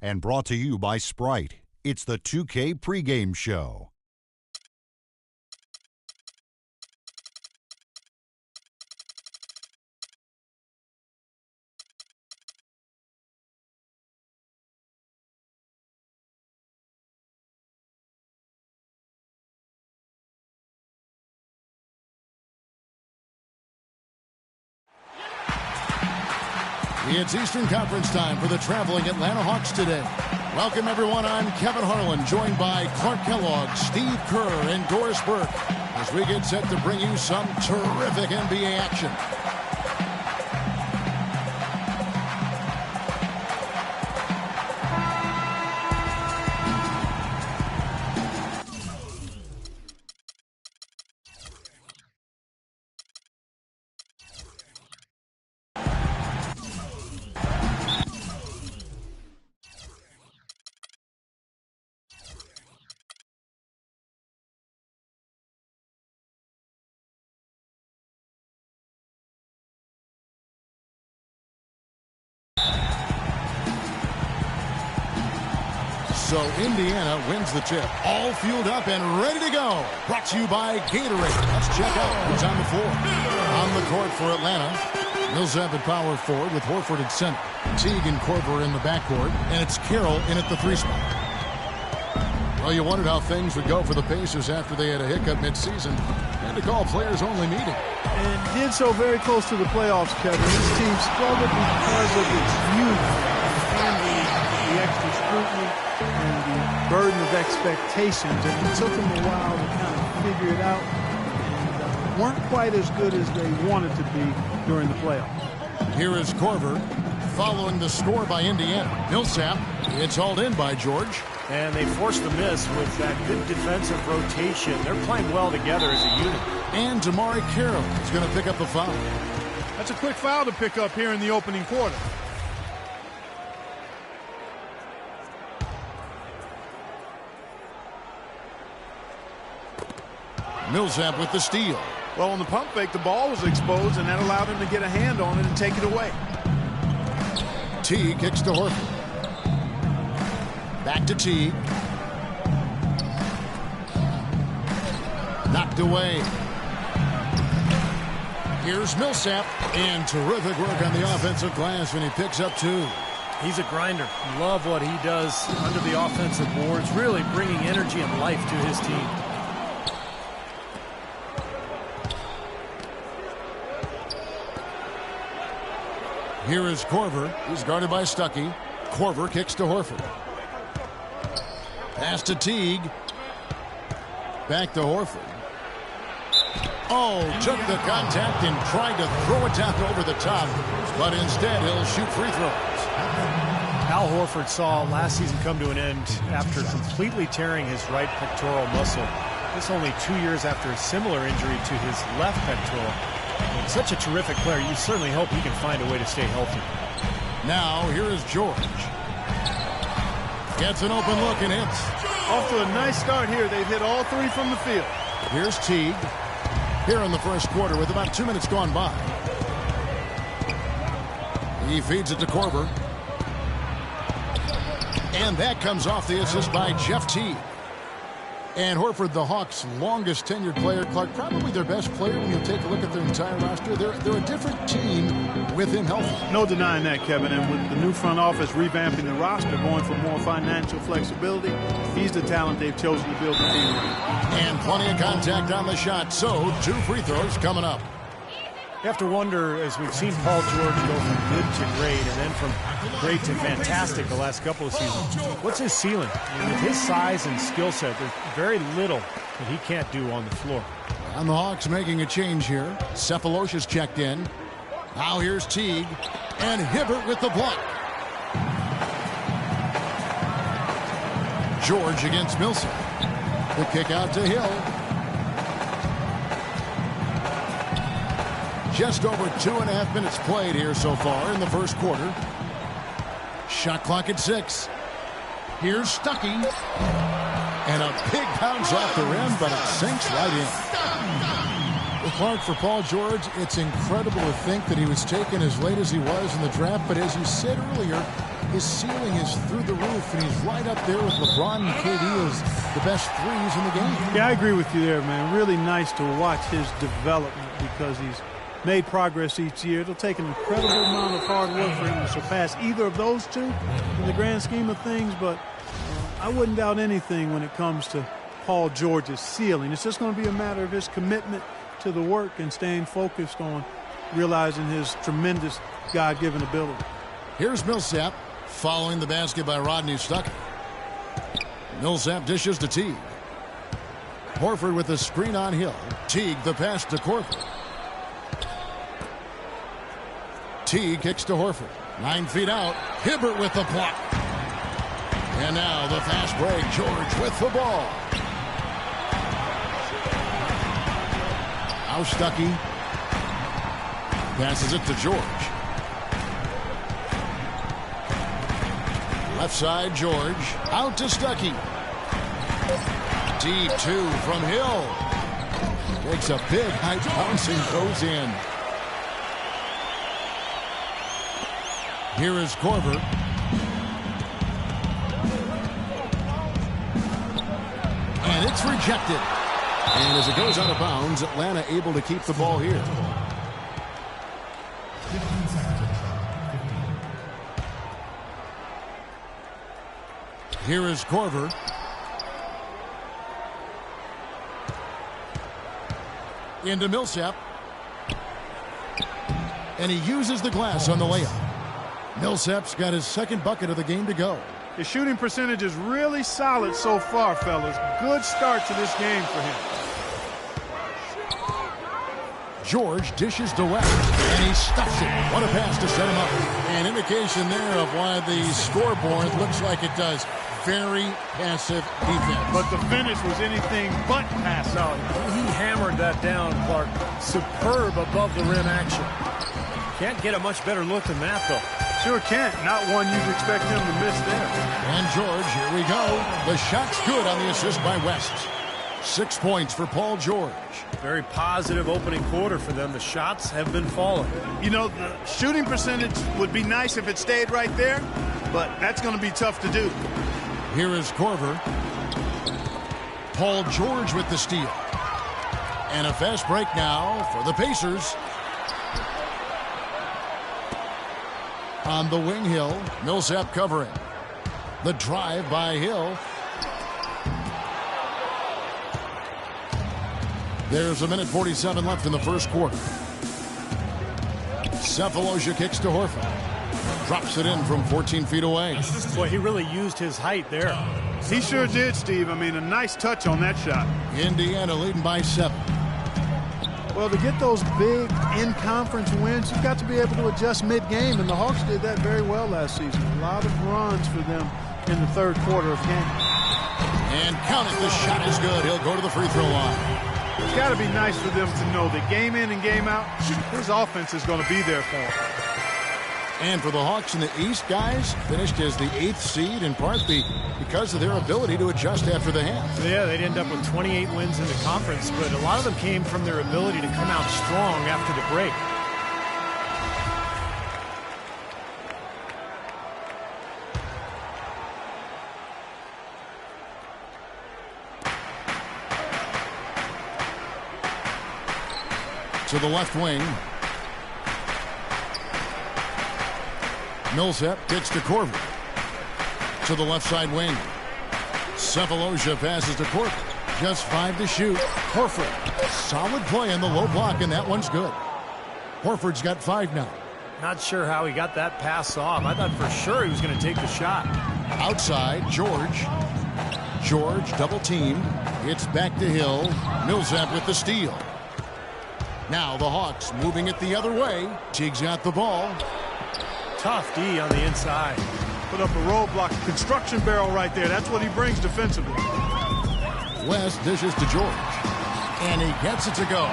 And brought to you by Sprite. It's the 2K pregame show. It's Eastern Conference time for the traveling Atlanta Hawks today. Welcome, everyone. I'm Kevin Harlan, joined by Clark Kellogg, Steve Kerr, and Doris Burke, as we get set to bring you some terrific NBA action. So Indiana wins the tip. All fueled up and ready to go. Brought to you by Gatorade. Let's check out who's on the floor. On the court for Atlanta, Millsap at power forward with Horford at center. Teague and Korver in the backcourt. And it's Carroll in at the 3 spot. Well, you wondered how things would go for the Pacers after they had a hiccup midseason. Had to call players-only meeting. And did so very close to the playoffs, Kevin. This team struggled because of its youth and the extra scrutiny and the burden of expectations. And it took them a while to kind of figure it out. And weren't quite as good as they wanted to be during the playoffs. Here is Korver following the score by Indiana. Millsap, it's hauled in by George. And they forced the miss with that good defensive rotation. They're playing well together as a unit. And Damari Carroll is going to pick up the foul. That's a quick foul to pick up here in the opening quarter. Millsap with the steal. Well, on the pump fake, the ball was exposed, and that allowed him to get a hand on it and take it away. Teague kicks to Horford. Back to Teague. Knocked away. Here's Millsap. And terrific work on the offensive glass when he picks up 2. He's a grinder. Love what he does under the offensive boards, really bringing energy and life to his team. Here is Korver. He's guarded by Stuckey. Korver kicks to Horford. Pass to Teague. Back to Horford. Oh, took the contact and tried to throw it down over the top. But instead, he'll shoot free throws. Al Horford saw last season come to an end after completely tearing his right pectoral muscle. This only 2 years after a similar injury to his left pectoral. And such a terrific player. You certainly hope he can find a way to stay healthy. Now, here is George. Gets an open look and hits. Off to a nice start here. They've hit all 3 from the field. Here's Teague. Here in the first quarter with about 2 minutes gone by. He feeds it to Korver. And that comes off the assist by Jeff Teague. And Horford, the Hawks' longest tenured player, Clark, probably their best player when you take a look at their entire roster. They're a different team with him healthy. No denying that, Kevin. And with the new front office revamping the roster, going for more financial flexibility, he's the talent they've chosen to build the team around. And plenty of contact on the shot. So 2 free throws coming up. You have to wonder, as we've seen Paul George go from good to great and then from great to fantastic the last couple of seasons, what's his ceiling? I mean, with his size and skill set, there's very little that he can't do on the floor. And the Hawks making a change here. Cephalosha's checked in. Now here's Teague. And Hibbert with the block. George against Millsap. The kick out to Hill. Just over 2.5 minutes played here so far in the first quarter. Shot clock at 6. Here's Stuckey. And a big bounce off the rim, but it sinks right in. Well, Clark, for Paul George, it's incredible to think that he was taken as late as he was in the draft. But as you said earlier, his ceiling is through the roof, and he's right up there with LeBron and KD as the best threes in the game. Yeah, I agree with you there, man. Really nice to watch his development because he's made progress each year. It'll take an incredible amount of hard work for him to surpass either of those two in the grand scheme of things, but I wouldn't doubt anything when it comes to Paul George's ceiling. It's just going to be a matter of his commitment to the work and staying focused on realizing his tremendous God-given ability. Here's Millsap following the basket by Rodney Stuckey. Millsap dishes to Teague. Horford with the screen on Hill. Teague the pass to Horford. Teague kicks to Horford. 9 feet out. Hibbert with the block. And now the fast break. George with the ball. Now Stuckey passes it to George. Left side, George. Out to Stuckey. Deep 2 from Hill. Takes a big high bounce and goes in. Here is Korver. And it's rejected. And as it goes out of bounds, Atlanta able to keep the ball here. Here is Korver. Into Millsap. And he uses the glass on the layup. Millsap's got his second bucket of the game to go. His shooting percentage is really solid so far, fellas. Good start to this game for him. George dishes to West, and he stuffs it. What a pass to set him up. An indication there of why the scoreboard looks like it does. Very passive defense. But the finish was anything but passive. No, he hammered that down, Clark. Superb above the rim action. Can't get a much better look than that, though. Sure can't. Not one you'd expect him to miss there. And George, here we go. The shot's good on the assist by West. 6 points for Paul George. Very positive opening quarter for them. The shots have been falling. You know, the shooting percentage would be nice if it stayed right there, but that's going to be tough to do. Here is Korver. Paul George with the steal. And a fast break now for the Pacers. On the wing, Hill. Millsap covering. The drive by Hill. There's 1:47 left in the first quarter. Cephalosha kicks to Horford. Drops it in from 14 feet away. Boy, he really used his height there. He sure did, Steve. I mean, a nice touch on that shot. Indiana leading by 7. Well, to get those big in-conference wins, you've got to be able to adjust mid-game, and the Hawks did that very well last season. A lot of runs for them in the third quarter of game. And count it, the shot is good. He'll go to the free throw line. It's got to be nice for them to know that game in and game out, his offense is going to be there for him. And for the Hawks in the East, guys, finished as the 8th seed in part because of their ability to adjust after the half. Yeah, they'd end up with 28 wins in the conference, but a lot of them came from their ability to come out strong after the break. To the left wing. Millsap gets to Korver. To the left side wing. Cephalosha passes to Korver. Just 5 to shoot. Horford. Solid play in the low block, and that one's good. Horford's got 5 now. Not sure how he got that pass off. I thought for sure he was going to take the shot. Outside, George. George double teamed. It's back to Hill. Millsap with the steal. Now the Hawks moving it the other way. Teague's got the ball. Tough D on the inside. Put up a roadblock, construction barrel right there. That's what he brings defensively. West dishes to George. And he gets it to go.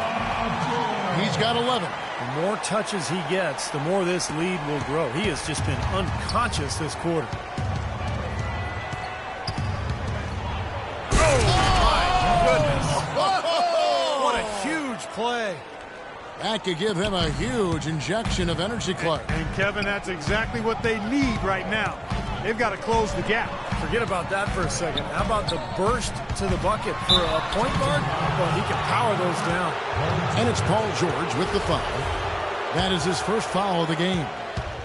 He's got 11. The more touches he gets, the more this lead will grow. He has just been unconscious this quarter. Oh, my goodness. What a huge play. That could give him a huge injection of energy, Clark. And Kevin, that's exactly what they need right now. They've got to close the gap. Forget about that for a second. How about the burst to the bucket for a point guard? Well, he can power those down. And it's Paul George with the foul. That is his first foul of the game.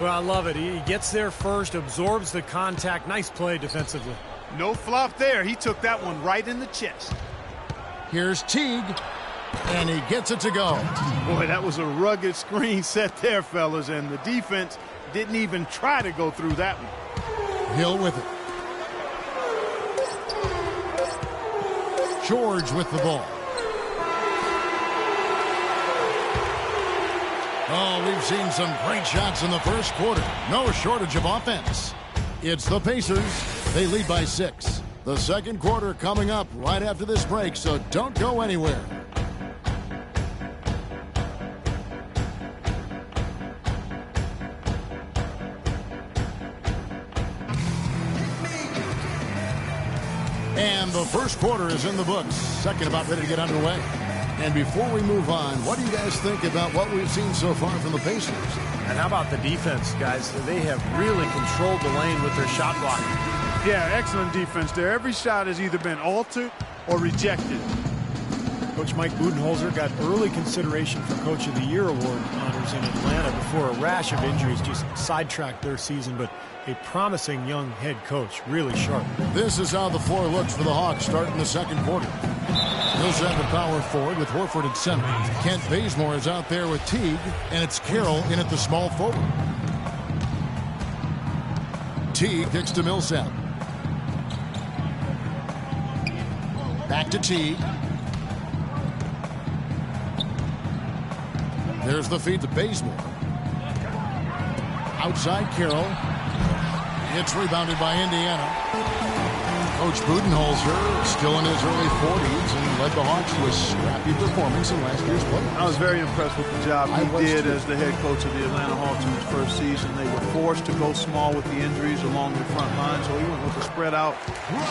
Well, I love it. He gets there first, absorbs the contact. Nice play defensively. No flop there. He took that one right in the chest. Here's Teague, and he gets it to go. Boy, that was a rugged screen set there, fellas, and the defense didn't even try to go through that one. Hill with it. George with the ball. Oh, we've seen some great shots in the first quarter. No shortage of offense. It's the Pacers. They lead by 6. The second quarter coming up right after this break, so don't go anywhere. And the first quarter is in the books. Second about ready to get underway. And before we move on, what do you guys think about what we've seen so far from the Pacers? And how about the defense, guys? They have really controlled the lane with their shot blocking. Yeah, excellent defense there. Every shot has either been altered or rejected. Coach Mike Budenholzer got early consideration for Coach of the Year award honors in Atlanta before a rash of injuries just sidetracked their season, but a promising young head coach, really sharp. This is how the floor looks for the Hawks starting the second quarter. Millsap at power forward with Horford at center. Kent Bazemore is out there with Teague, and it's Carroll in at the small forward. Teague kicks to Millsap. Back to Teague. There's the feed to Bazemore. Outside Carroll. It's rebounded by Indiana. Coach Budenholzer still in his early 40s and led the Hawks to a scrappy performance in last year's playoffs. I was very impressed with the job he did as the head coach of the Atlanta Hawks in his first season. They were forced to go small with the injuries along the front line, so he went with a spread out,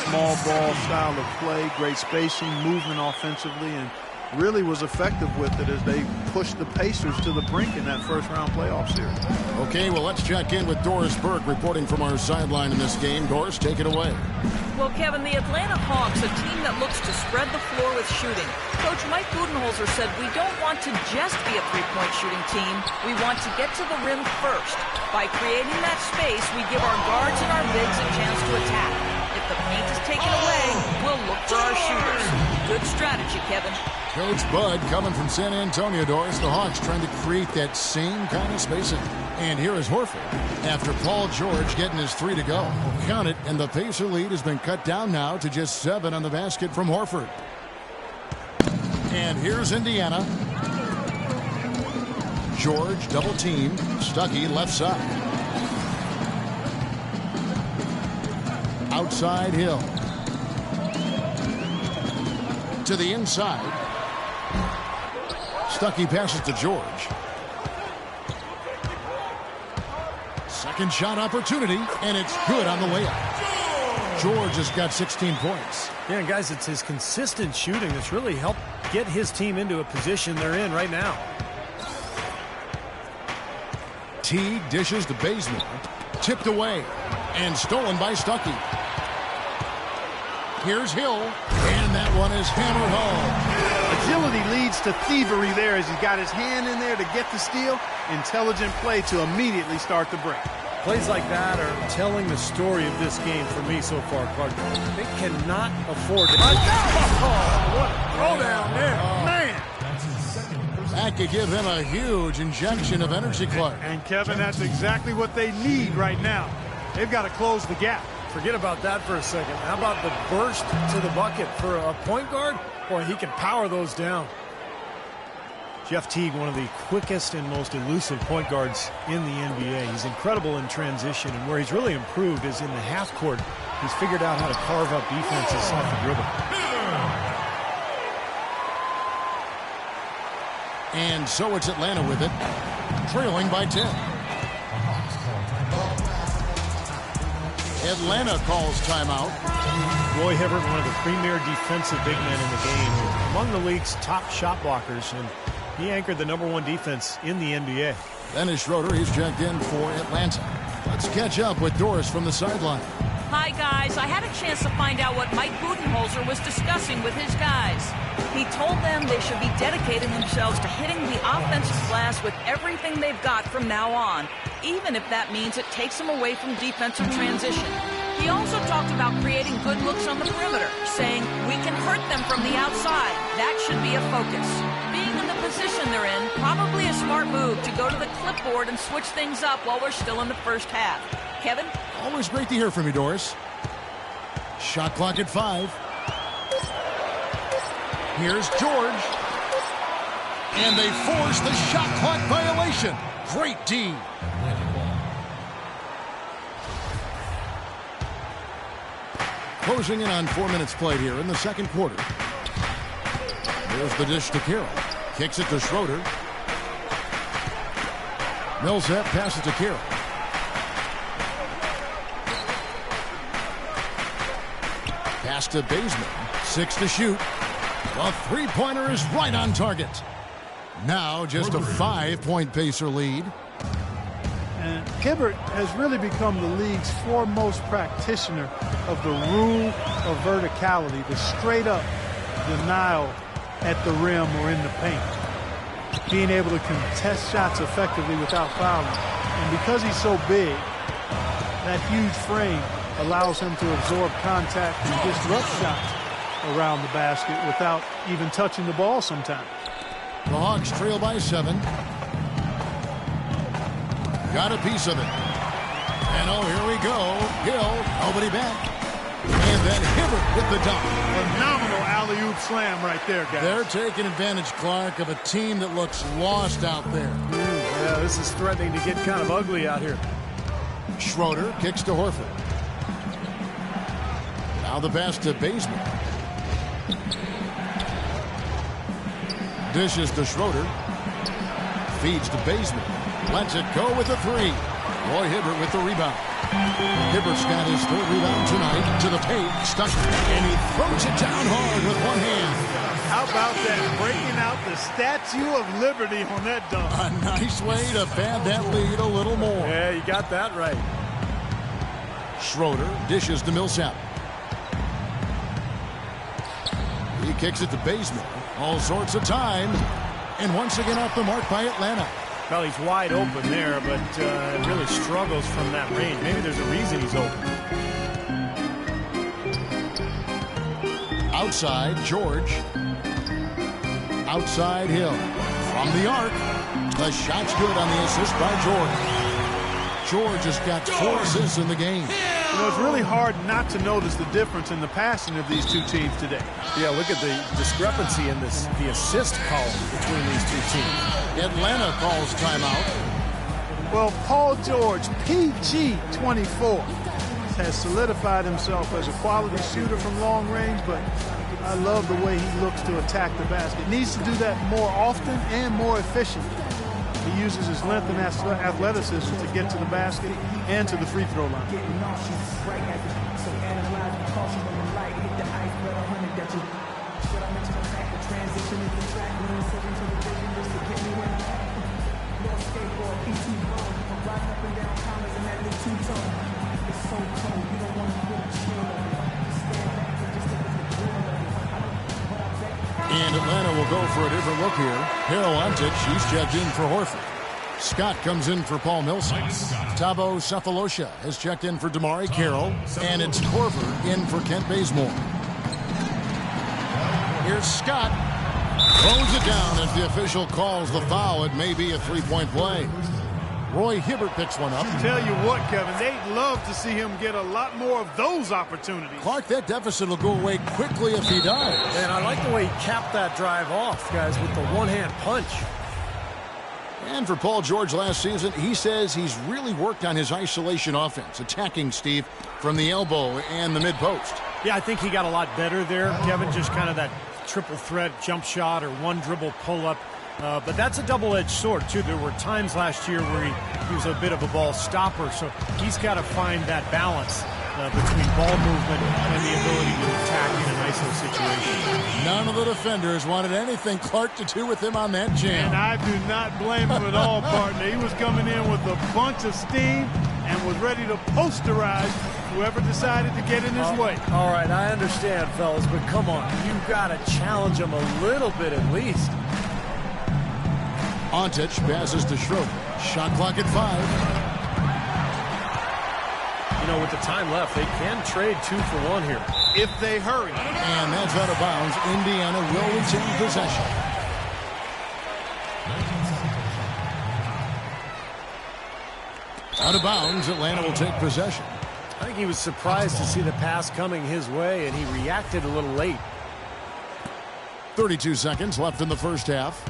small ball style of play, great spacing, movement offensively, and really was effective with it as they pushed the Pacers to the brink in that first-round playoff series. Okay, well, let's check in with Doris Burke reporting from our sideline in this game. Doris, take it away. Well, Kevin, the Atlanta Hawks, a team that looks to spread the floor with shooting. Coach Mike Budenholzer said, we don't want to just be a three-point shooting team. We want to get to the rim first. By creating that space, we give our guards and our bigs a chance to attack. If the paint is taken away, we'll look for our shooters. Good strategy, Kevin. Coach Bud coming from San Antonio, Doris. The Hawks trying to create that same kind of spacing. And here is Horford after Paul George getting his 3 to go. Count it, and the Pacer lead has been cut down now to just 7 on the basket from Horford. And here's Indiana. George double team. Stuckey left side. Outside Hill. To the inside. Stuckey passes to George. Second shot opportunity, and it's good on the layup. George has got 16 points. Yeah, guys, it's his consistent shooting that's really helped get his team into a position they're in right now. Teague dishes to Bazemore. Tipped away and stolen by Stuckey. Here's Hill, and that one is hammered home. Agility leads to thievery there as he's got his hand in there to get the steal. Intelligent play to immediately start the break. Plays like that are telling the story of this game for me so far, Clark. They cannot afford to... What a throwdown there. Man! That could give him a huge injection of energy, Clark. And Kevin, that's exactly what they need right now. They've got to close the gap. Forget about that for a second. How about the burst to the bucket for a point guard? Boy, he can power those down. Jeff Teague, one of the quickest and most elusive point guards in the NBA. He's incredible in transition, and where he's really improved is in the half court. He's figured out how to carve up defenses off the dribble. And so it's Atlanta with it, trailing by 10. Atlanta calls timeout. Roy Hibbert, one of the premier defensive big men in the game, among the league's top shot blockers, and he anchored the #1 defense in the NBA. Dennis Schroeder, he's checked in for Atlanta. Let's catch up with Doris from the sideline. Hi, guys. I had a chance to find out what Mike Budenholzer was discussing with his guys. He told them they should be dedicating themselves to hitting the offensive glass with everything they've got from now on, even if that means it takes them away from defensive transition. He also talked about creating good looks on the perimeter, saying we can hurt them from the outside. That should be a focus. Being in the position they're in, probably a smart move to go to the clipboard and switch things up while we're still in the first half. Kevin? Always great to hear from you, Doris. Shot clock at 5. Here's George. And they force the shot clock violation. Great D. Closing in on 4 minutes played here in the second quarter. Here's the dish to Carroll. Kicks it to Schroeder. Millsap passes to Carroll. Pass to Baseman. 6 to shoot. The three-pointer is right on target. Now just a 5-point Pacer lead. And Hibbert has really become the league's foremost practitioner of the rule of verticality, the straight-up denial at the rim or in the paint. Being able to contest shots effectively without fouling. And because he's so big, that huge frame allows him to absorb contact and disrupt shots around the basket without even touching the ball sometimes. The Hawks trail by 7. Got a piece of it. And oh, here we go. Hill, nobody back. And then Hibbert with the dunk. Phenomenal alley-oop slam right there, guys. They're taking advantage, Clark, of a team that looks lost out there. Yeah, this is threatening to get kind of ugly out here. Schroeder kicks to Horford. Now the pass to Baseman. Dishes to Schroeder. Feeds to Baseman. Lets it go with the 3. Roy Hibbert with the rebound. Hibbert's got his 3rd rebound tonight. To the paint. Stuck. And he throws it down hard with one hand. How about that? Breaking out the Statue of Liberty on that dunk. A nice way to pad that lead a little more. Yeah, you got that right. Schroeder dishes to Millsap. He kicks it to Baseman. All sorts of time. And once again off the mark by Atlanta. Well, he's wide open there, but really struggles from that range. Maybe there's a reason he's open. Outside, George. Outside, Hill. From the arc. The shot's good on the assist by George. George has got 4 assists in the game. You know, it's really hard not to notice the difference in the passing of these two teams today. Yeah, look at the discrepancy in the assist column between these two teams. Atlanta calls timeout. Well, Paul George, PG-24, has solidified himself as a quality shooter from long range, but I love the way he looks to attack the basket. Needs to do that more often and more efficiently. He uses his length and athleticism to get to the basket and to the free throw line. And Atlanta will go for a different look here. Hero-Ontic, she's checked in for Horford. Scott comes in for Paul Millsap. Thabo Sefolosha has checked in for Damari Carroll. And it's Korver in for Kent Bazemore. Here's Scott. Throws it down as the official calls the foul. It may be a three-point play. Roy Hibbert picks one up. Tell you what, Kevin, they'd love to see him get a lot more of those opportunities. Clark, that deficit will go away quickly if he does. And I like the way he capped that drive off, guys, with the one-hand punch. And for Paul George last season, he says he's really worked on his isolation offense, attacking Steve from the elbow and the mid-post. Yeah, I think he got a lot better there, Kevin, just kind of that triple threat jump shot or one dribble pull-up. But that's a double-edged sword, too. There were times last year where he was a bit of a ball stopper, so he's got to find that balance between ball movement and the ability to attack in an ISO situation. None of the defenders wanted anything Clark to do with him on that jam. And I do not blame him at all, partner. He was coming in with a bunch of steam, and was ready to posterize whoever decided to get in his way. All right, I understand, fellas, but come on. You've got to challenge him a little bit at least. Ontich passes to Schroeder. Shot clock at 5. You know, with the time left, they can trade 2 for 1 here. If they hurry. And that's out of bounds. Indiana will retain possession. Out of bounds, Atlanta will take possession. I think he was surprised to see the pass coming his way, and he reacted a little late. 32 seconds left in the first half.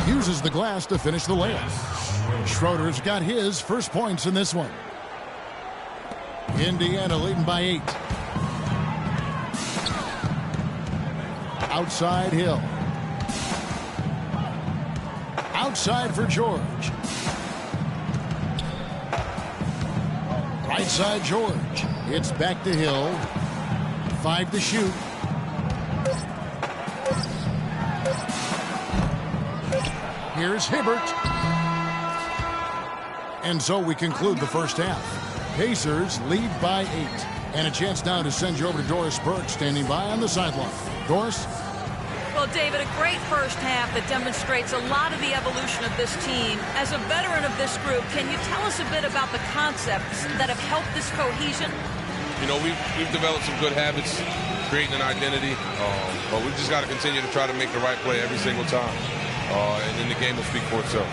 Uses the glass to finish the layup. Schroeder's got his first points in this one. Indiana leading by 8. Outside Hill. Outside for George. Right side George. It's back to Hill. 5 to shoot. Here's Hibbert. And so we conclude the first half. Pacers lead by 8. And a chance now to send you over to Doris Burke, standing by on the sideline. Doris? Well, David, a great first half that demonstrates a lot of the evolution of this team. As a veteran of this group, can you tell us a bit about the concepts that have helped this cohesion? You know, we've developed some good habits, creating an identity, but we've just got to continue to try to make the right play every single time. And then the game will speak for itself.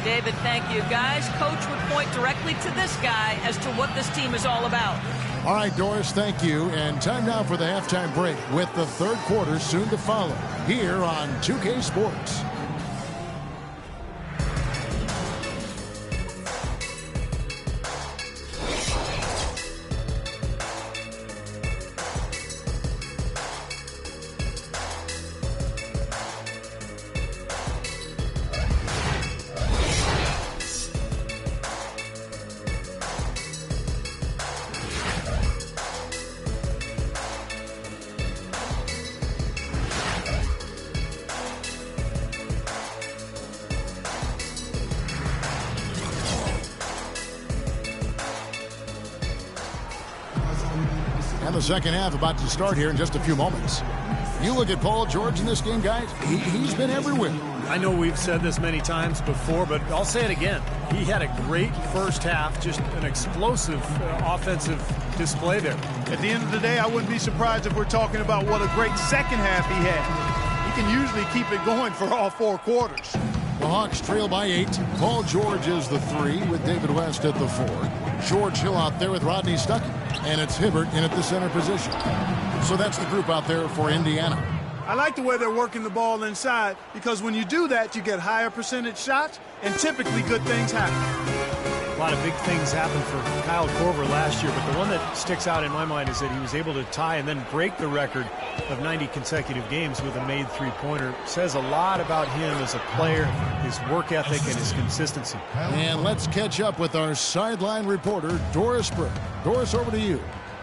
David, thank you. Guys, Coach would point directly to this guy as to what this team is all about. All right, Doris, thank you. And time now for the halftime break with the third quarter soon to follow here on 2K Sports. And the second half about to start here in just a few moments. You look at Paul George in this game, guys. He's been everywhere. I know we've said this many times before, but I'll say it again. He had a great first half, just an explosive offensive display there. At the end of the day, I wouldn't be surprised if we're talking about what a great second half he had. He can usually keep it going for all 4 quarters. The Hawks trail by 8. Paul George is the 3 with David West at the 4. George Hill out there with Rodney Stuckey. And it's Hibbert in at the center position. So that's the group out there for Indiana. I like the way they're working the ball inside, because when you do that, you get higher percentage shots, and typically good things happen. A lot of big things happened for Kyle Korver last year, but the one that sticks out in my mind is that he was able to tie and then break the record of 90 consecutive games with a made three-pointer. Says a lot about him as a player, his work ethic, and his consistency. And let's catch up with our sideline reporter, Doris Burke. Doris, over to you.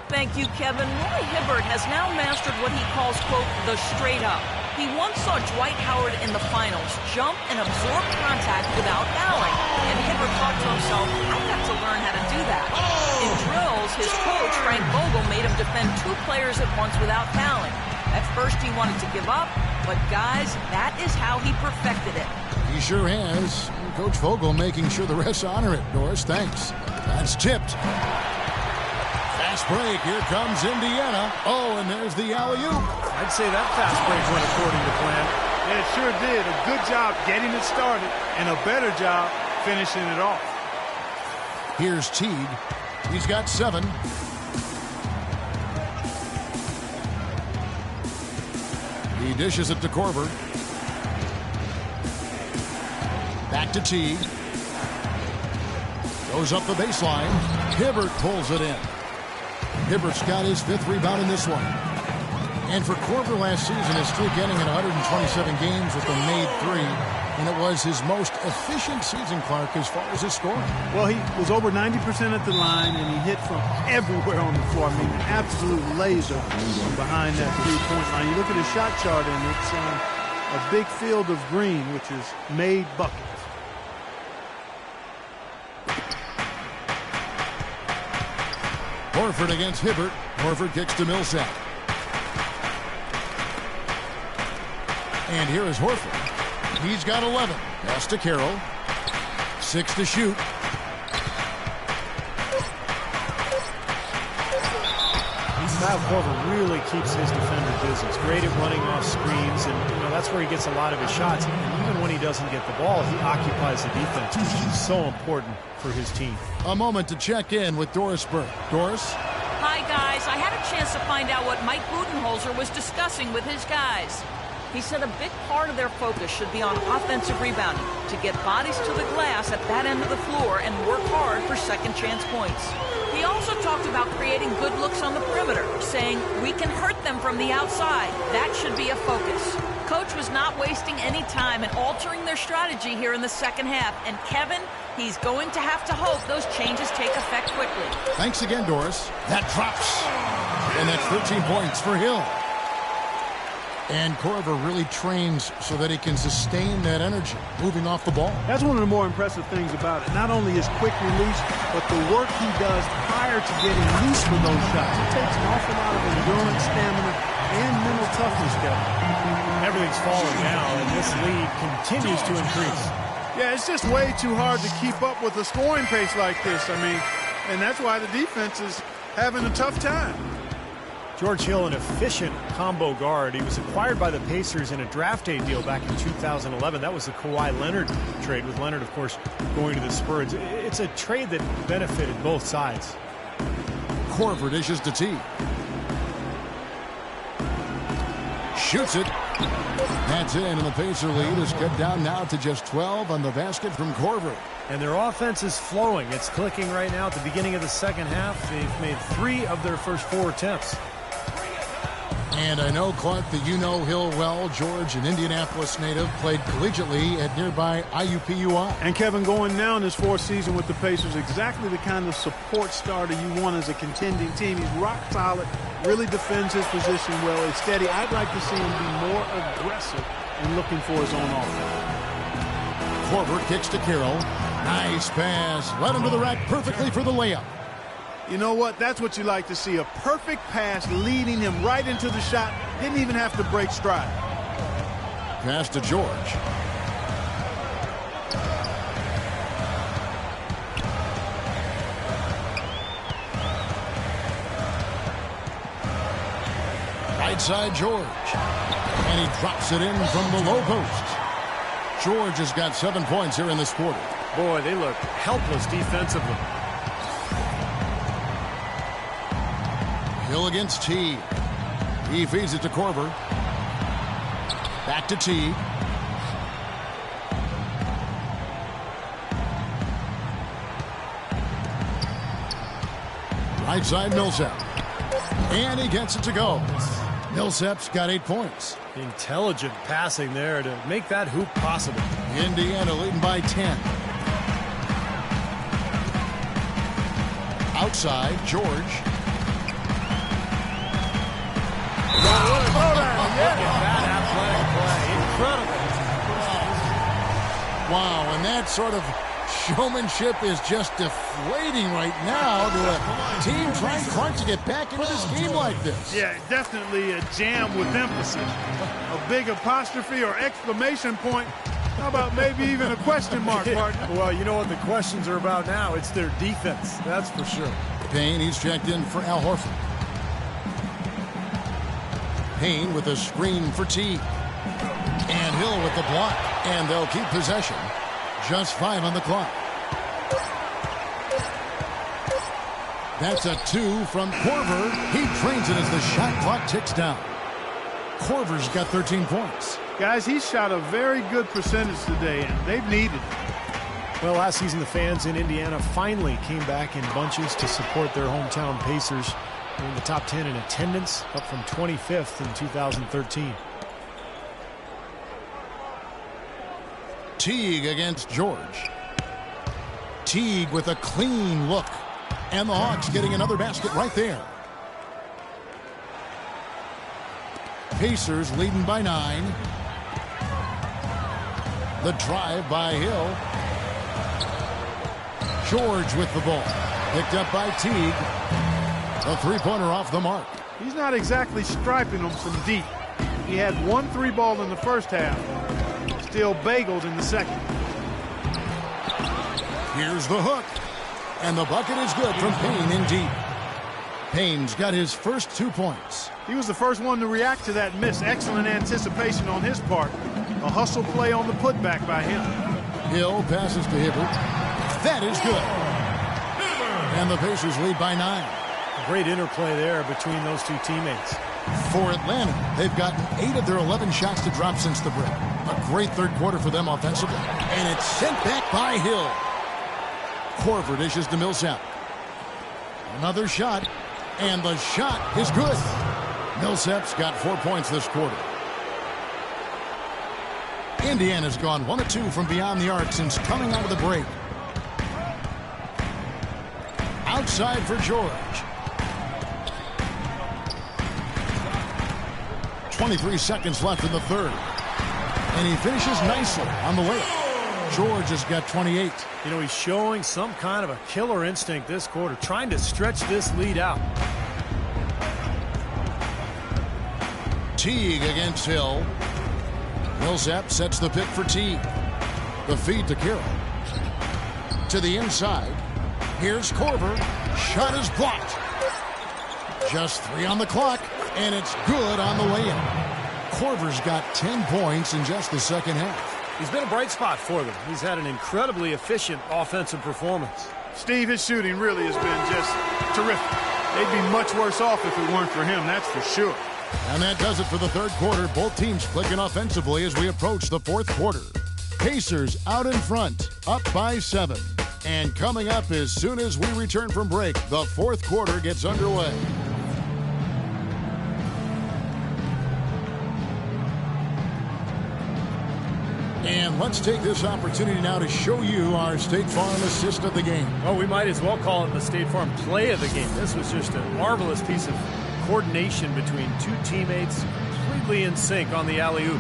Thank you, Kevin. Roy Hibbert has now mastered what he calls, quote, the straight up. He once saw Dwight Howard in the finals jump and absorb contact without fouling. And Hibbert thought to himself, I've got to learn how to do that. In drills, his coach, Frank Vogel, made him defend 2 players at once without fouling. At first, he wanted to give up, but guys, that is how he perfected it. He sure has. Coach Vogel making sure the refs honor it. Doris, thanks. That's tipped. Fast break. Here comes Indiana. Oh, and there's the alley-oop. I'd say that fast break went according to plan. Yeah, it sure did. A good job getting it started, and a better job finishing it off. Here's Teague. He's got 7. He dishes it to Korver. Back to Teague. Goes up the baseline. Hibbert pulls it in. Hibbert's got his 5th rebound in this one. And for Korver last season, his streak ending in 127 games with a made 3. And it was his most efficient season, Clark, as far as his scoring. Well, he was over 90% at the line, and he hit from everywhere on the floor. I mean, an absolute laser from behind that three-point line. You look at his shot chart, and it's a big field of green, which is made buckets. Horford against Hibbert. Horford kicks to Millsap. And here is Horford. He's got 11. Pass to Carroll. 6 to shoot. Kyle Korver really keeps his defender busy. He's great at running off screens, and that's where he gets a lot of his shots. And even when he doesn't get the ball, he occupies the defense, which is so important for his team. A moment to check in with Doris Burke. Doris? Hi, guys. I had a chance to find out what Mike Budenholzer was discussing with his guys. He said a big part of their focus should be on offensive rebounding, to get bodies to the glass at that end of the floor and work hard for second chance points. He also talked about creating good looks on the perimeter, saying we can hurt them from the outside. That should be a focus. Coach was not wasting any time in altering their strategy here in the second half. And Kevin, he's going to have to hope those changes take effect quickly. Thanks again, Doris. That drops. And that's 13 points for Hill. And Korver really trains so that he can sustain that energy, moving off the ball. That's one of the more impressive things about it. Not only his quick release, but the work he does prior to getting loose with those shots. It takes an awful lot of endurance, stamina, and mental toughness, Kevin. Everything's falling now, and this lead continues to increase. Yeah, it's just way too hard to keep up with a scoring pace like this. And that's why the defense is having a tough time. George Hill, an efficient combo guard. He was acquired by the Pacers in a draft day deal back in 2011. That was the Kawhi Leonard trade, with Leonard, of course, going to the Spurs. It's a trade that benefited both sides. Korver dishes to T. Shoots it. That's in, and the Pacer lead is cut down now to just 12 on the basket from Korver. And their offense is flowing. It's clicking right now at the beginning of the second half. They've made 3 of their first 4 attempts. And I know, Clark, that you know Hill well. George, an Indianapolis native, played collegiately at nearby IUPUI. And Kevin, going now in his 4th season with the Pacers, exactly the kind of support starter you want as a contending team. He's rock solid, really defends his position well. He's steady. I'd like to see him be more aggressive in looking for his own offense. Korver kicks to Carroll. Nice pass. Led him to the rack perfectly for the layup. You know what? That's what you like to see. A perfect pass leading him right into the shot. Didn't even have to break stride. Pass to George. Right side George. And he drops it in from the low post. George has got 7 points here in this quarter. Boy, they look helpless defensively. Hill against T. He feeds it to Korver. Back to T. Right side Millsap. And he gets it to go. Millsap's got 8 points. Intelligent passing there to make that hoop possible. Indiana leading by 10. Outside, George. That athletic play. Incredible. Wow, and that sort of showmanship is just deflating right now to a team trying to get back into this game like this. Yeah, definitely a jam with emphasis. A big apostrophe or exclamation point. How about maybe even a question mark, partner? Well, you know what the questions are about now. It's their defense, that's for sure. Payne, he's checked in for Al Horford. Payne with a screen for T. And Hill with the block. And they'll keep possession. Just 5 on the clock. That's a 2 from Korver. He drains it as the shot clock ticks down. Korver's got 13 points. Guys, he shot a very good percentage today, and they've needed it. Well, last season the fans in Indiana finally came back in bunches to support their hometown Pacers. They're in the top 10 in attendance, up from 25th in 2013. Teague against George. Teague with a clean look. And the Hawks getting another basket right there. Pacers leading by 9. The drive by Hill. George with the ball. Picked up by Teague. A three-pointer off the mark. He's not exactly striping them from deep. He had 1 3-ball in the first half. Still bageled in the second. Here's the hook. And the bucket is good from Payne in deep. Payne's got his first 2 points. He was the first one to react to that miss. Excellent anticipation on his part. A hustle play on the putback by him. Hill passes to Hibbert. That is good. And the Pacers lead by 9. Great interplay there between those two teammates. For Atlanta, they've gotten 8 of their 11 shots to drop since the break. A great third quarter for them offensively. And it's sent back by Hill. Korver dishes to Millsap. Another shot. And the shot is good. Millsap's got 4 points this quarter. Indiana's gone 1 of 2 from beyond the arc since coming out of the break. Outside for George. 23 seconds left in the third. And he finishes nicely on the layup. George has got 28. You know, he's showing some kind of a killer instinct this quarter, trying to stretch this lead out. Teague against Hill. Millsap sets the pick for Teague. The feed to Carroll. To the inside. Here's Korver. Shot is blocked. Just 3 on the clock, and it's good on the way in. Korver's got 10 points in just the second half. He's been a bright spot for them. He's had an incredibly efficient offensive performance. Steve, his shooting really has been just terrific. They'd be much worse off if it weren't for him, that's for sure. And that does it for the third quarter. Both teams clicking offensively as we approach the fourth quarter. Pacers out in front, up by 7. And coming up as soon as we return from break, the fourth quarter gets underway. And let's take this opportunity now to show you our State Farm assist of the game. Well, we might as well call it the State Farm play of the game. This was just a marvelous piece of coordination between two teammates, completely in sync on the alley-oop.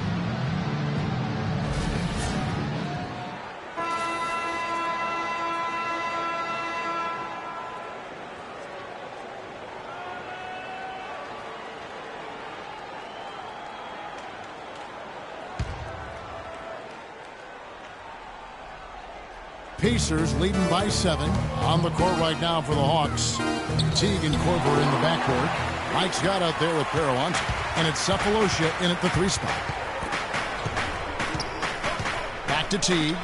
Pacers leading by 7. On the court right now for the Hawks. Teague and Korver in the backcourt. Mike's got out there with Peruanza. And it's Cephalosha in at the 3 spot. Back to Teague.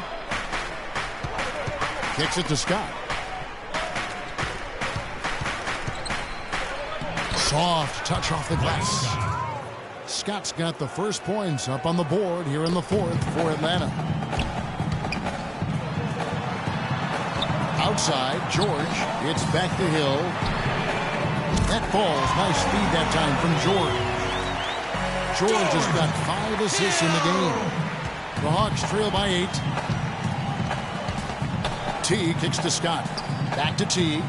Kicks it to Scott. Soft touch off the glass. Scott's got the first points up on the board here in the fourth for Atlanta. Outside, George. It's back to Hill. That falls. Nice speed that time from George. George has got 5 assists in the game. The Hawks trail by 8. Teague kicks to Scott. Back to Teague.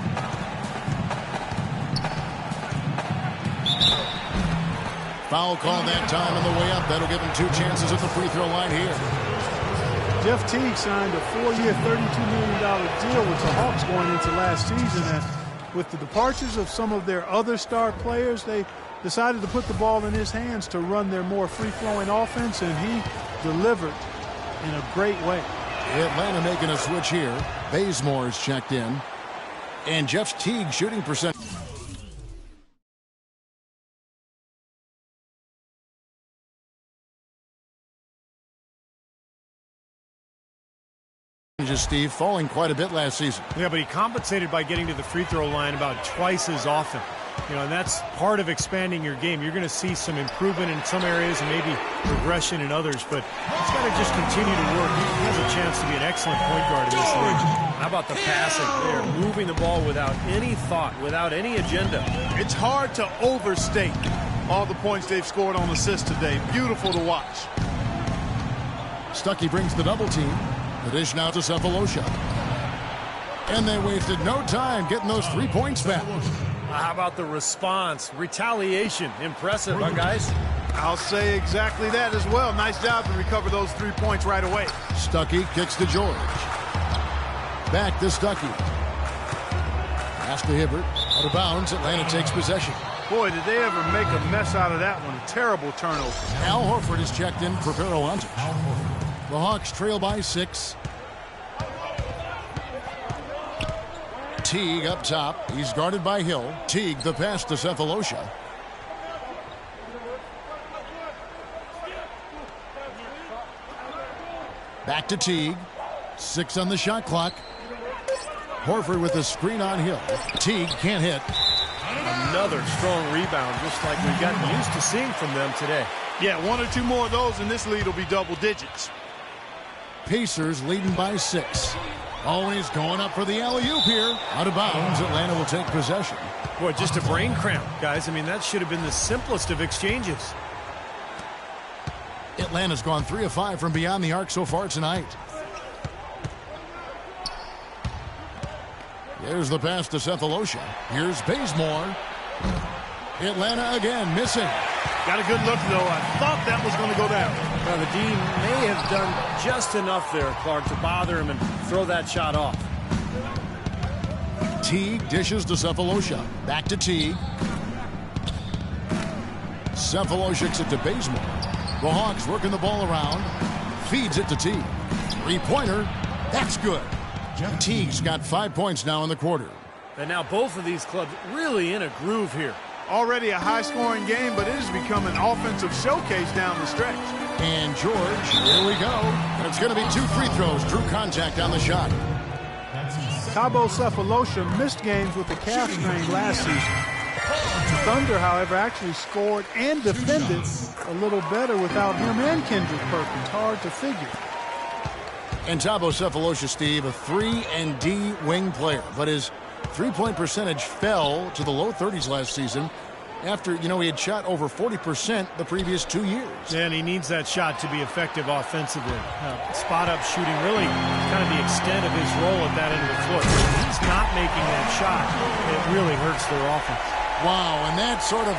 Foul call that time on the way up. That'll give him 2 chances at the free throw line here. Jeff Teague signed a 4-year, $32 million deal with the Hawks going into last season. And with the departures of some of their other star players, they decided to put the ball in his hands to run their more free-flowing offense, and he delivered in a great way. Atlanta making a switch here. Bazemore's checked in. And Jeff Teague shooting percent. Steve, falling quite a bit last season. Yeah, but he compensated by getting to the free throw line about twice as often. You know, and that's part of expanding your game. You're going to see some improvement in some areas and maybe regression in others, but he's got to just continue to work. He has a chance to be an excellent point guard in this league. How about the passing there? Moving the ball without any thought, without any agenda. It's hard to overstate all the points they've scored on assists today. Beautiful to watch. Stuckey brings the double team. The dish now to Cephalosha. And they wasted no time getting those 3 points back. How about the response? Retaliation. Impressive, huh, guys? I'll say exactly that as well. Nice job to recover those 3 points right away. Stuckey kicks to George. Back to Stuckey. Pass to Hibbert. Out of bounds, Atlanta takes possession. Boy, did they ever make a mess out of that one. A terrible turnover. Al Horford is checked in for Paralontic. The Hawks trail by 6. Teague up top. He's guarded by Hill. Teague the pass to Cephalosha. Back to Teague. 6 on the shot clock. Horford with a screen on Hill. Teague can't hit. Another strong rebound, just like we've gotten used to seeing from them today. Yeah, 1 or 2 more of those and this lead will be double digits. Pacers leading by 6. Always going up for the alley-oop here. Out of bounds, Atlanta will take possession. Boy, just a brain cramp, guys. I mean, that should have been the simplest of exchanges. Atlanta's gone 3 of 5 from beyond the arc so far tonight. There's the pass to Cephalosha. Here's Bazemore. Atlanta again missing. Got a good look, though. I thought that was going to go down. Now, the D may have done just enough there, Clark, to bother him and throw that shot off. Teague dishes to Cephalosha. Back to Teague. Cephalosha kicks it to Bazemore. The Hawks working the ball around. Feeds it to Teague. 3-pointer. That's good. Teague's got 5 points now in the quarter. And now both of these clubs really in a groove here. Already a high-scoring game, but it has become an offensive showcase down the stretch. And George, here we go. And it's going to be 2 free throws. Drew contact on the shot. Thabo Cephalosha missed games with the calf strain last season. Thunder, however, actually scored and defended a little better without him and Kendrick Perkins. Hard to figure. And Thabo Cephalosha, Steve, a 3-and-D wing player, but his three-point percentage fell to the low 30s last season after, he had shot over 40% the previous 2 years. Yeah, and he needs that shot to be effective offensively. Spot-up shooting really kind of the extent of his role at that end of the floor. If he's not making that shot, it really hurts their offense. Wow, and that sort of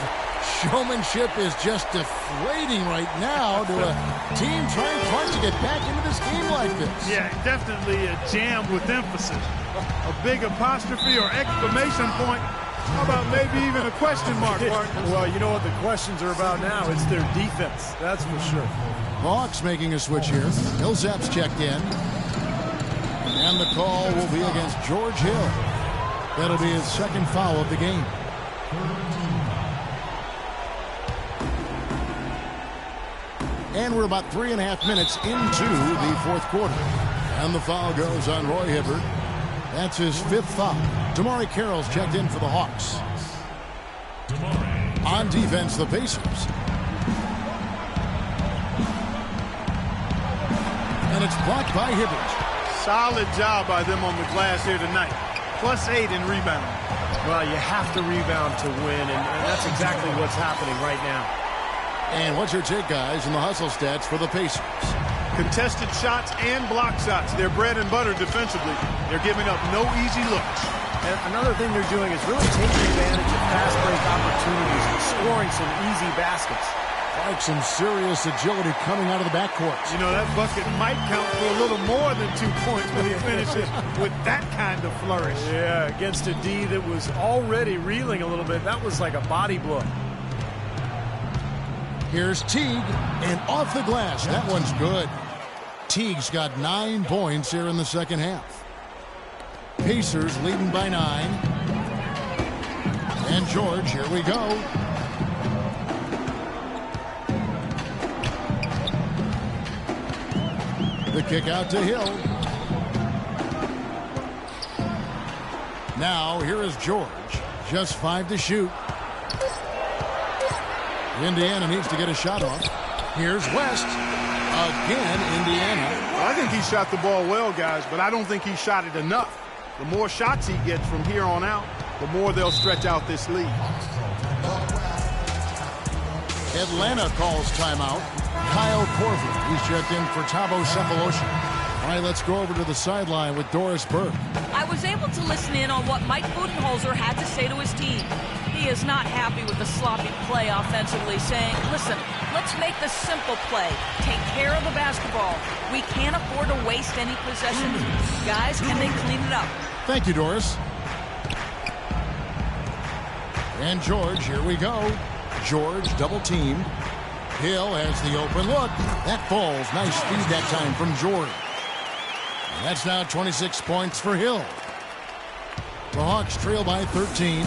showmanship is just deflating right now to a team trying hard to get back into this game like this. Yeah, definitely a jam with emphasis. A big apostrophe or exclamation point. How about maybe even a question mark, Martin? Well, you know what the questions are about now? It's their defense, that's for sure. Hawks making a switch here. Millsap's checked in. And the call will be against George Hill. That'll be his second foul of the game. And we're about 3.5 minutes into the fourth quarter. And the foul goes on Roy Hibbert. That's his 5th foul. Damari Carroll's checked in for the Hawks. On defense, the Pacers. And it's blocked by Hibbert. Solid job by them on the glass here tonight. +8 in rebound. Well, you have to rebound to win, and that's exactly what's happening right now. And what's your take, guys, in the hustle stats for the Pacers? Contested shots and block shots. They're bread and butter defensively. They're giving up no easy looks. And another thing they're doing is really taking advantage of fast break opportunities and scoring some easy baskets. Like some serious agility coming out of the backcourt. You know, that bucket might count for a little more than 2 points when he finishes with that kind of flourish. Yeah, against a D that was already reeling a little bit. That was like a body blow. Here's Teague, and off the glass. That one's good. Teague's got 9 points here in the second half. Pacers leading by 9. And George, here we go. The kick out to Hill. Now, here is George. Just 5 to shoot. Indiana needs to get a shot off. Here's West. Again, Indiana. Well, I think he shot the ball well, guys, but I don't think he shot it enough. The more shots he gets from here on out, the more they'll stretch out this lead. Atlanta calls timeout. Kyle Korver. He's checked in for Thabo Cephalosha. All right, let's go over to the sideline with Doris Burke. I was able to listen in on what Mike Budenholzer had to say to his team. He is not happy with the sloppy play offensively, saying, listen, let's make the simple play. Take care of the basketball. We can't afford to waste any possessions. Guys, can they clean it up? Thank you, Doris. And George, here we go. George double teamed. Hill has the open look. That falls. Nice feed that time from George. And that's now 26 points for Hill. The Hawks trail by 13.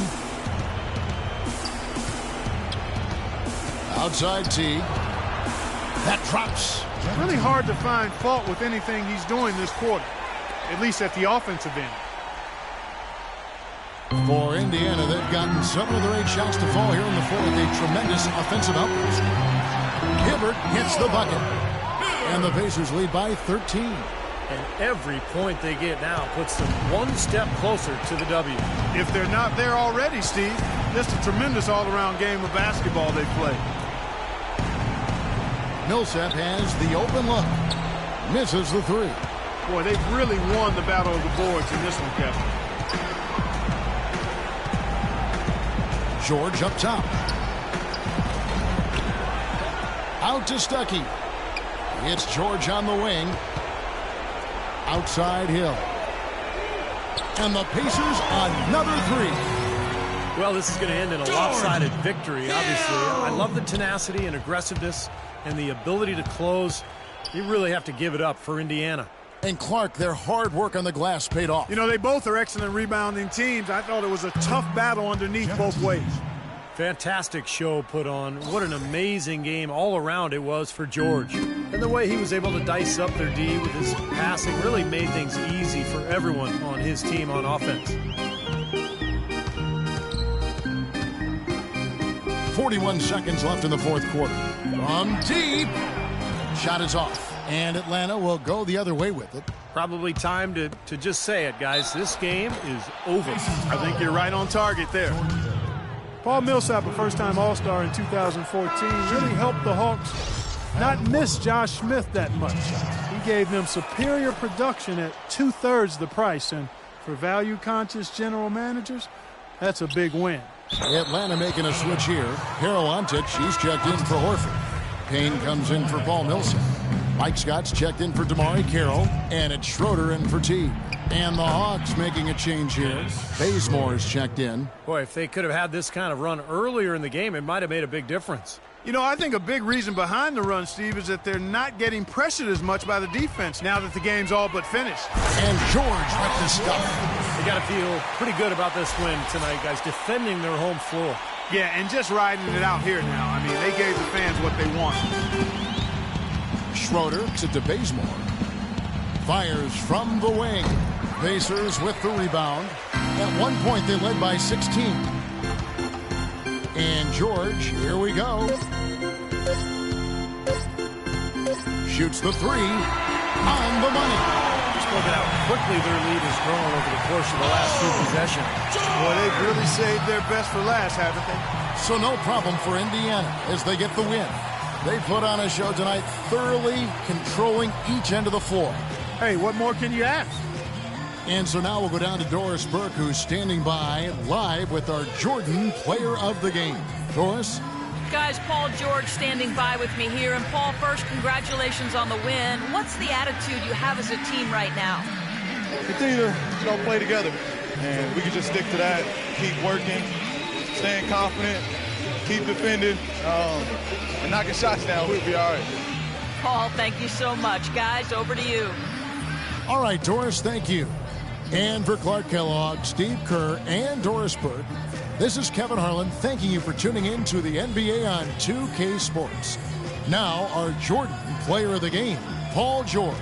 Outside Teague. That drops. It's really hard to find fault with anything he's doing this quarter, at least at the offensive end. For Indiana, they've gotten 7 of their 8 shots to fall here in the fourth. A tremendous offensive outburst. Hibbert hits the bucket. And the Pacers lead by 13. And every point they get now puts them one step closer to the W. If they're not there already, Steve, just a tremendous all-around game of basketball they play. Millsap has the open look. Misses the 3. Boy, they've really won the battle of the boards in this one, Kevin. George up top. Out to Stuckey. It's George on the wing. Outside Hill. And the Pacers another 3. Well, this is going to end in a lopsided victory, obviously. I love the tenacity and aggressiveness and the ability to close. You really have to give it up for Indiana. And Clark, their hard work on the glass paid off. You know, they both are excellent rebounding teams. I thought it was a tough battle underneath both ways. Fantastic show put on. What an amazing game all around it was for George. And the way he was able to dice up their D with his passing really made things easy for everyone on his team on offense. 41 seconds left in the fourth quarter. From deep. Shot is off. And Atlanta will go the other way with it. Probably time to just say it, guys. This game is over. I think you're right on target there. Paul Millsap, a first-time All-Star in 2014, really helped the Hawks not miss Josh Smith that much. He gave them superior production at 2/3 the price. And for value-conscious general managers, that's a big win. Atlanta making a switch here. Carol Ontich, she's checked in for Horford. Payne comes in for Paul Millsap. Mike Scott's checked in for Damari Carroll. And it's Schroeder in for Teague. And the Hawks making a change here. Bazemore's checked in. Boy, if they could have had this kind of run earlier in the game, it might have made a big difference. You know, I think a big reason behind the run, Steve, is that they're not getting pressured as much by the defense now that the game's all but finished. And George with the stuff. They got to feel pretty good about this win tonight, guys, defending their home floor. Yeah, and just riding it out here now. I mean, they gave the fans what they want. Schroeder to Bazemore. Fires from the wing. Pacers with the rebound. At one point, they led by 16. And George, here we go. Shoots the 3 on the money. Just look at how quickly their lead has grown over the course of the last 2 possessions. Boy, they've really saved their best for last, haven't they? So no problem for Indiana as they get the win. They put on a show tonight, thoroughly controlling each end of the floor. Hey, what more can you ask? And so now we'll go down to Doris Burke, who's standing by live with our Jordan Player of the Game. Doris? Guys, Paul George standing by with me here. And Paul, first, congratulations on the win. What's the attitude you have as a team right now? Continue to play together. And we can just stick to that, keep working, staying confident, keep defending, and knocking shots down. We'll be all right. Paul, thank you so much. Guys, over to you. All right, Doris, thank you. And for Clark Kellogg, Steve Kerr, and Doris Burke, this is Kevin Harlan thanking you for tuning in to the NBA on 2K Sports. Now, our Jordan Player of the Game, Paul George.